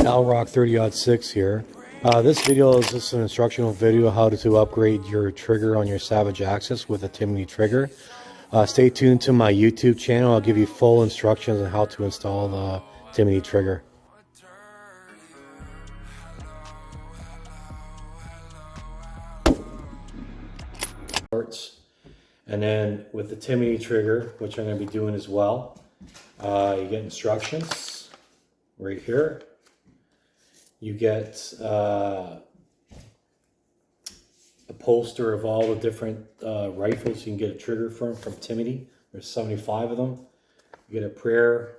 Rock 30-06 here. This video is just an instructional video how to upgrade your trigger on your Savage Axis with a Timiney trigger. Stay tuned to my YouTube channel. I'll give you full instructions on how to install the Timiney trigger. And then with the Timiney trigger, which I'm going to be doing as well, you get instructions right here. You get a poster of all the different rifles you can get a trigger from Timiney. There's 75 of them. You get a prayer,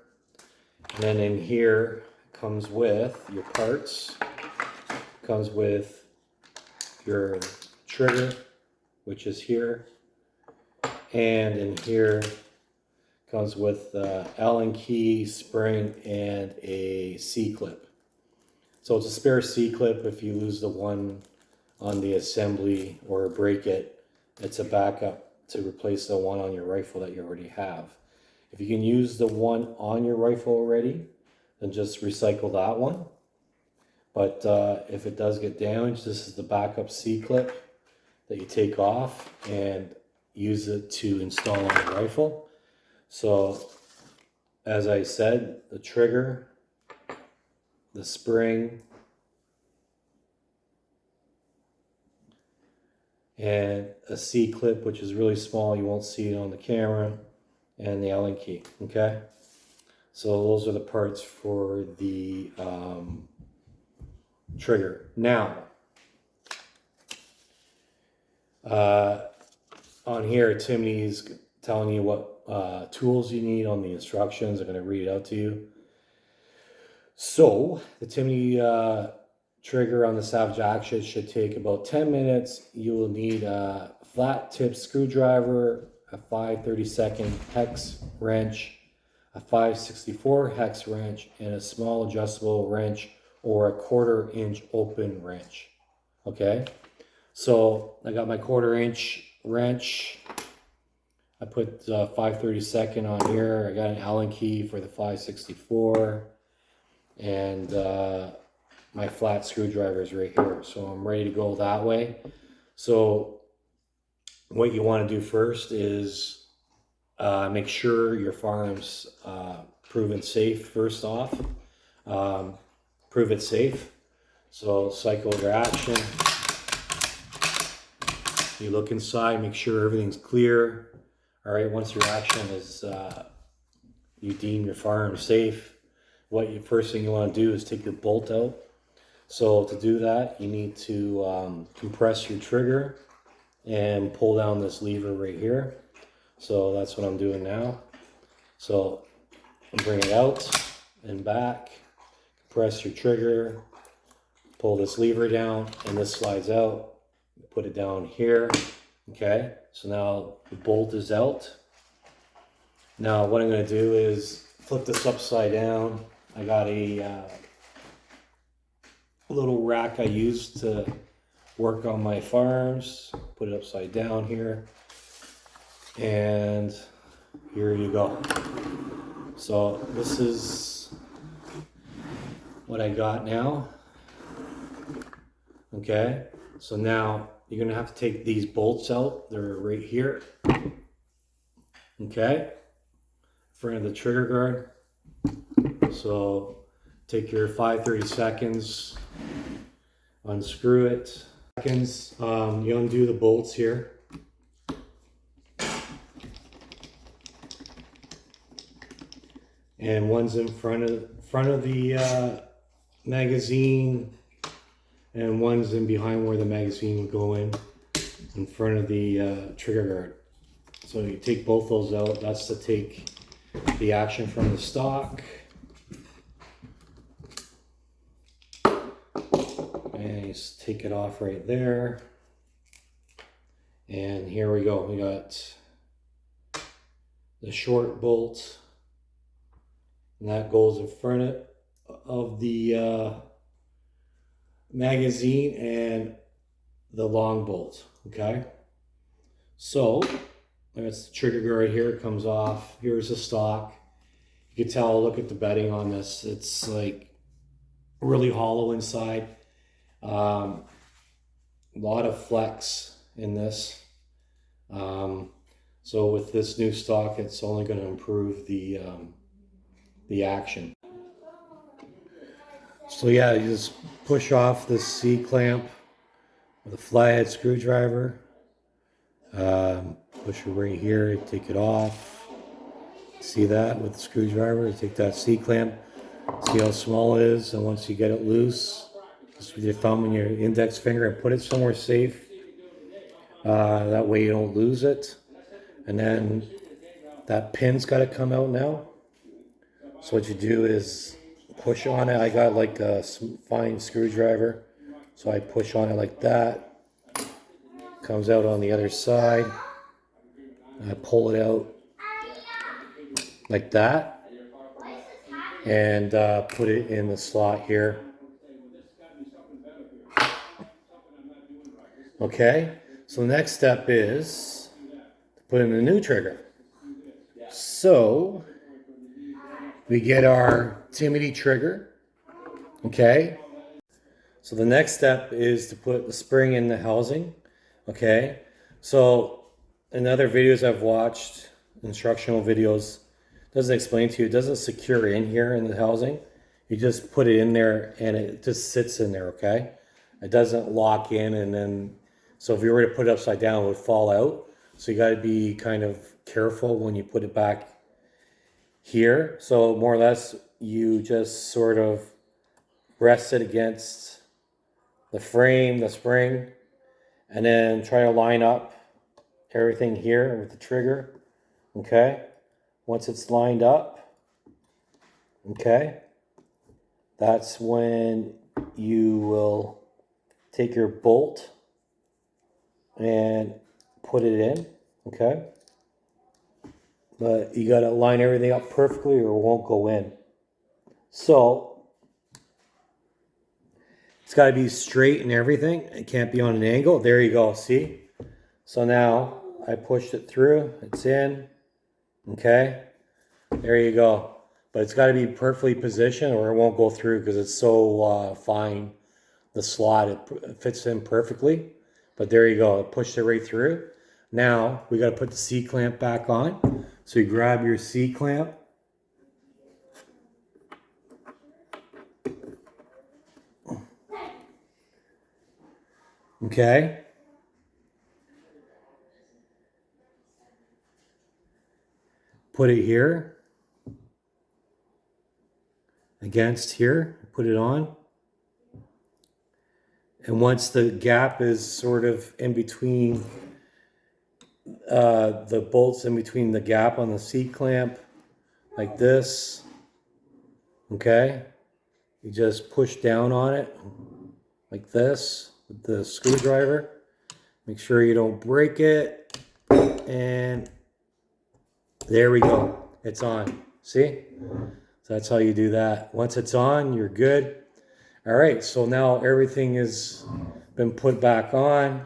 and then in here comes with your parts. Comes with your trigger, which is here, and in here comes with Allen key, spring, and a C-clip. So it's a spare C-clip. If you lose the one on the assembly or break it, it's a backup to replace the one on your rifle that you already have. If you can use the one on your rifle already, then just recycle that one. But if it does get damaged, this is the backup C-clip that you take off and use it to install on the rifle. So as I said, the trigger, the spring, and a C-clip, which is really small, you won't see it on the camera, and the Allen key. Okay, so those are the parts for the trigger. Now on here, Timiney's telling you what tools you need on the instructions. I'm going to read it out to you. So the Timiney trigger on the Savage Axis should take about 10 minutes. You will need a flat tip screwdriver, a 5/32 hex wrench, a 5/64 hex wrench, and a small adjustable wrench or a 1/4 inch open wrench. Okay, so I got my 1/4 inch wrench. I put 5/32 on here. I got an Allen key for the 5/64, and my flat screwdriver is right here. So I'm ready to go that way. So what you want to do first is make sure your firearm's proven safe first off. Prove it safe. So cycle your action. You look inside, make sure everything's clear. All right, once your action is, you deem your firearm safe, first thing you want to do is take your bolt out. So to do that, you need to compress your trigger and pull down this lever right here. So that's what I'm doing now. So I'm bringing it out and back, compress your trigger, pull this lever down, and this slides out. Put it down here. Okay, so now the bolt is out. Now what I'm going to do is flip this upside down. I got a little rack I use to work on my firearms. Put it upside down here, and here you go. So this is what I got now. Okay, so now you're gonna have to take these bolts out. They're right here. Okay, in front of the trigger guard. So take your 5/32, unscrew it. You undo the bolts here. And one's in front of the magazine, and one's in behind where the magazine would go in front of the trigger guard. So you take both those out. That's to take the action from the stock. And you just take it off right there. And here we go. We got the short bolt, and that goes in front of the magazine, and the long bolt. Okay, so there's the trigger guard here. It comes off. Here's the stock. You can tell, look at the bedding on this. It's like really hollow inside. A lot of flex in this. So with this new stock, it's only going to improve the action. So yeah, you just push off this C-clamp with a flathead screwdriver. Push it right here, take it off. See that with the screwdriver? Take that C-clamp, see how small it is, and once you get it loose, just with your thumb and your index finger and put it somewhere safe. That way you don't lose it. And then that pin's got to come out now. So what you do is push on it. I got like a fine screwdriver, so I push on it like that. Comes out on the other side. I pull it out like that and put it in the slot here. Okay, so the next step is to put in the new trigger. So we get our Timiney trigger. Okay, so the next step is to put the spring in the housing. Okay, so in other videos I've watched, instructional videos, doesn't explain to you, it doesn't secure in here in the housing. You just put it in there and it just sits in there, okay? It doesn't lock in, and then, so if you were to put it upside down, it would fall out. So you got to be kind of careful when you put it back here. So more or less, you just sort of rest it against the frame, the spring, and then try to line up everything here with the trigger, okay? Once it's lined up, okay, that's when you will take your bolt and put it in, okay? But you gotta line everything up perfectly or it won't go in. So, it's gotta be straight and everything. It can't be on an angle. There you go, see? So now, I pushed it through, it's in, okay? There you go. But it's got to be perfectly positioned or it won't go through because it's so fine. The slot, it fits in perfectly. But there you go. It pushed it right through. Now, we got to put the C-clamp back on. So you grab your C-clamp. Okay. Put it here. Against here. Put it on. And once the gap is sort of in between, the bolts in between the gap on the C-clamp, like this, okay? You just push down on it, like this, with the screwdriver. Make sure you don't break it, and there we go. It's on, see? So that's how you do that. Once it's on, you're good. All right, so now everything has been put back on.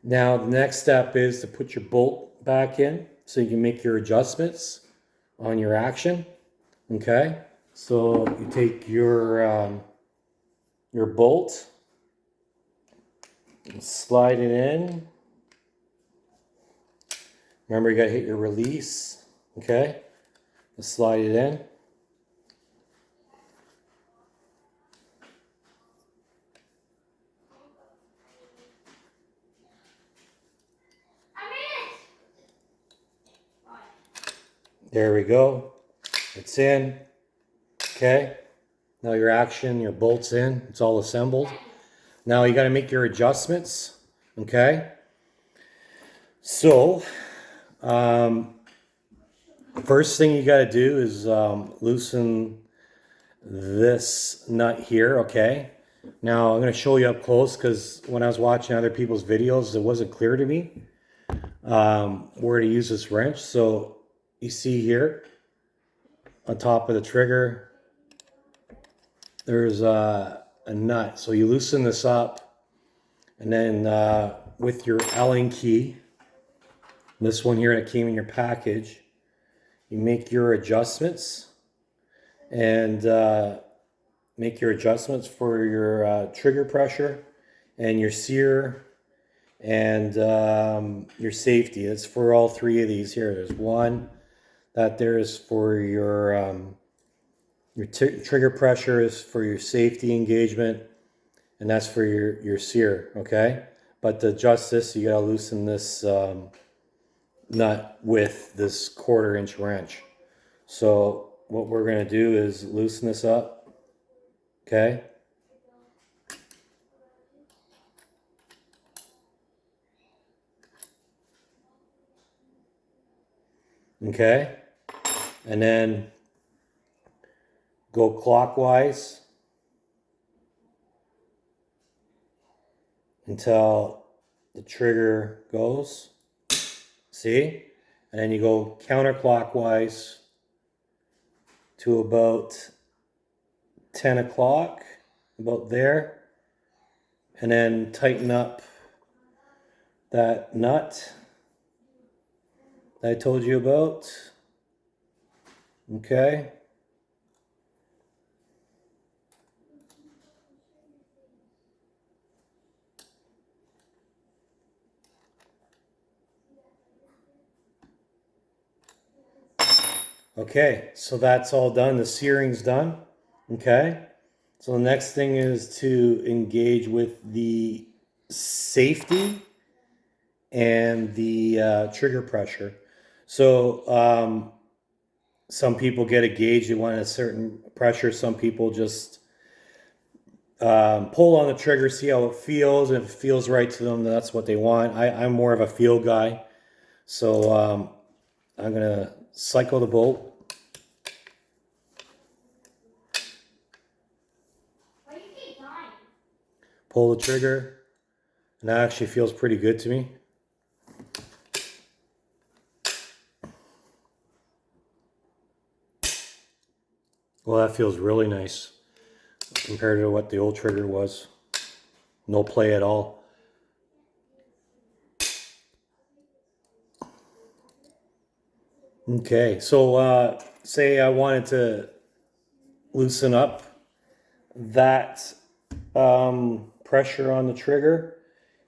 Now the next step is to put your bolt back in so you can make your adjustments on your action. Okay, so you take your bolt, and slide it in. Remember, you gotta hit your release. Okay, and slide it in. There we go. It's in. Okay. Now your action, your bolt's in. It's all assembled. Now you got to make your adjustments. Okay. So, first thing you got to do is loosen this nut here. Okay. Now I'm going to show you up close because when I was watching other people's videos, it wasn't clear to me where to use this wrench. So you see here on top of the trigger, there's a nut. So you loosen this up, and then with your Allen key, this one here that came in your package, you make your adjustments, and make your adjustments for your trigger pressure and your sear and your safety. It's for all three of these here. There's one that there is for your trigger pressure is for your safety engagement, and that's for your sear, okay? But to adjust this, you gotta loosen this nut with this 1/4-inch wrench. So what we're gonna do is loosen this up, okay? Okay, and then go clockwise until the trigger goes, see? And then you go counterclockwise to about 10 o'clock, about there, and then tighten up that nut that I told you about, okay? Okay, so that's all done. The searing's done. Okay, so the next thing is to engage with the safety and the trigger pressure. So some people get a gauge, they want a certain pressure. Some people just pull on the trigger, see how it feels. And if it feels right to them, that's what they want. I'm more of a feel guy. So I'm going to cycle the bolt. Pull the trigger, and that actually feels pretty good to me. Well, that feels really nice compared to what the old trigger was. No play at all. Okay, so say I wanted to loosen up that pressure on the trigger.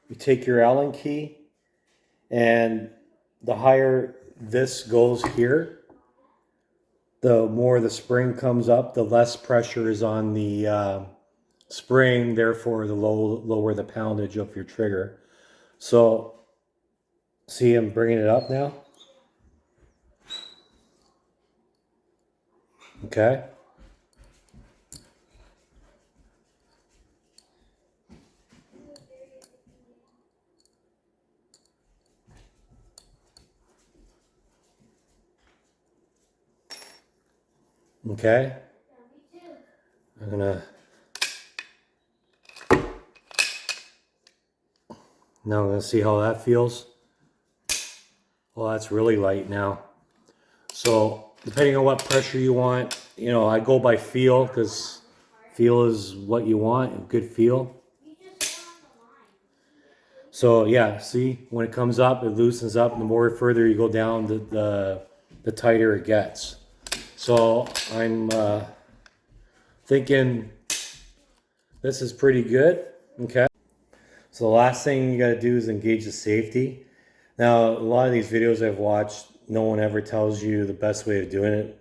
You take your Allen key, and the higher this goes here, the more the spring comes up, the less pressure is on the spring, therefore the lower the poundage of your trigger. So see, I'm bringing it up now. Okay. Okay. I'm gonna see how that feels. Well, that's really light now. So depending on what pressure you want, you know, I go by feel because feel is what you want, a good feel. So yeah, see, when it comes up, it loosens up. And the more further you go down, the tighter it gets. So I'm thinking this is pretty good. Okay. So the last thing you got to do is engage the safety. Now, a lot of these videos I've watched, no one ever tells you the best way of doing it.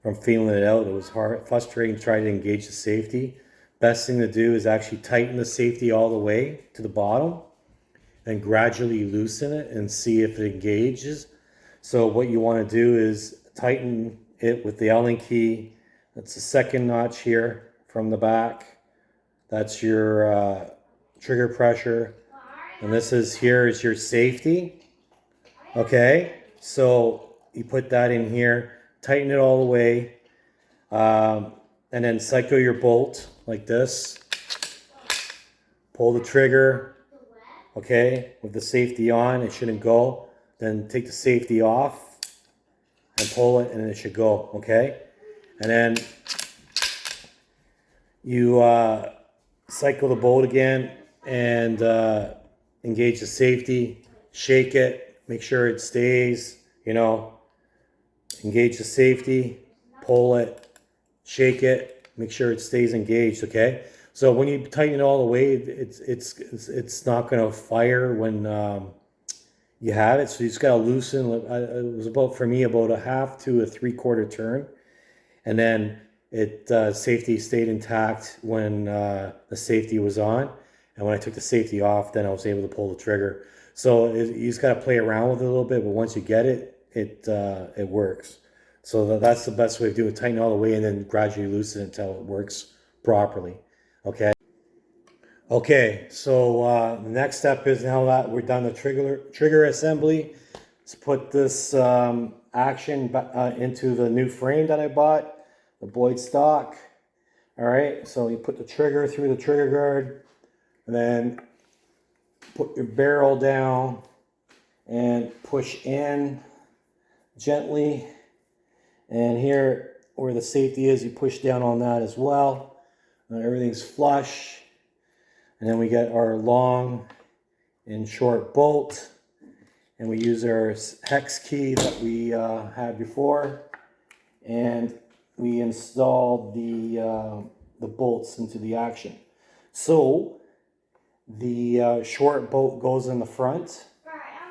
From feeling it out, it was frustrating trying to engage the safety. Best thing to do is actually tighten the safety all the way to the bottom and gradually loosen it and see if it engages. So what you want to do is tighten it with the Allen key. That's the second notch here from the back. That's your trigger pressure. And this is here is your safety. Okay, so you put that in here, tighten it all the way, and then cycle your bolt like this. Pull the trigger, okay, with the safety on, it shouldn't go. Then take the safety off and pull it, and it should go, okay? And then you cycle the bolt again and engage the safety, shake it, make sure it stays, you know, engage the safety, pull it, shake it, Make sure it stays engaged, okay? So when you tighten it all the way, it's not gonna fire when you have it. So you just gotta loosen. It was about, for me, about a half to a 3/4 turn, and then it safety stayed intact when the safety was on, and when I took the safety off, then I was able to pull the trigger. So you just gotta play around with it a little bit, but once you get it, it works. So that's the best way to do it. Tighten all the way and then gradually loosen it until it works properly. Okay. Okay, so the next step is, now that we're done the trigger assembly, let's put this action into the new frame that I bought, the Boyd stock. All right, so you put the trigger through the trigger guard, and then put your barrel down and push in gently. And here where the safety is, you push down on that as well. And everything's flush. And then we get our long and short bolt. And we use our hex key that we had before. And we installed the bolts into the action. So the short bolt goes in the front.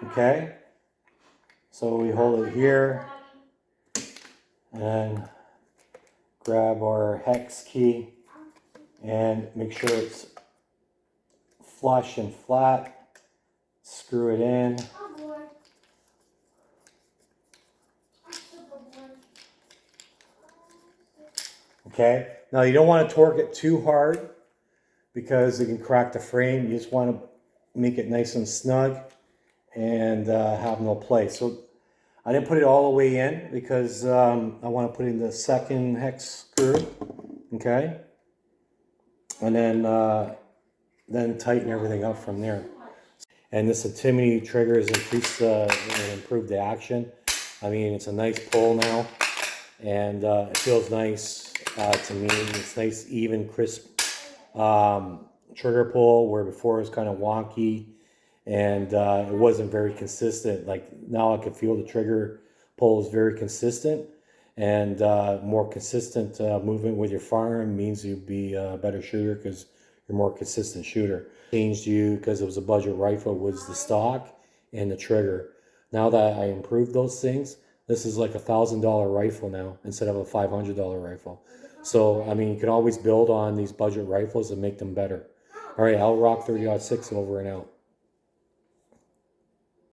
Okay. So we hold it here. And grab our hex key and make sure it's flush and flat. Screw it in. Okay, now you don't want to torque it too hard because it can crack the frame. You just want to make it nice and snug and have no play. So I didn't put it all the way in because I want to put in the second hex screw, okay? And then tighten everything up from there. And this Timiney trigger has increased and improved the action. I mean, it's a nice pull now, and it feels nice to me. It's nice, even, crisp trigger pull, where before it was kind of wonky. And it wasn't very consistent. Like now I can feel the trigger pull is very consistent, and more consistent movement with your firearm means you'll be a better shooter because you're a more consistent shooter. Changed you because it was a budget rifle, was the stock and the trigger. Now that I improved those things, this is like $1,000 rifle now instead of a $500 rifle. So I mean, you can always build on these budget rifles and make them better. All right, I'll rock 30-06 over and out.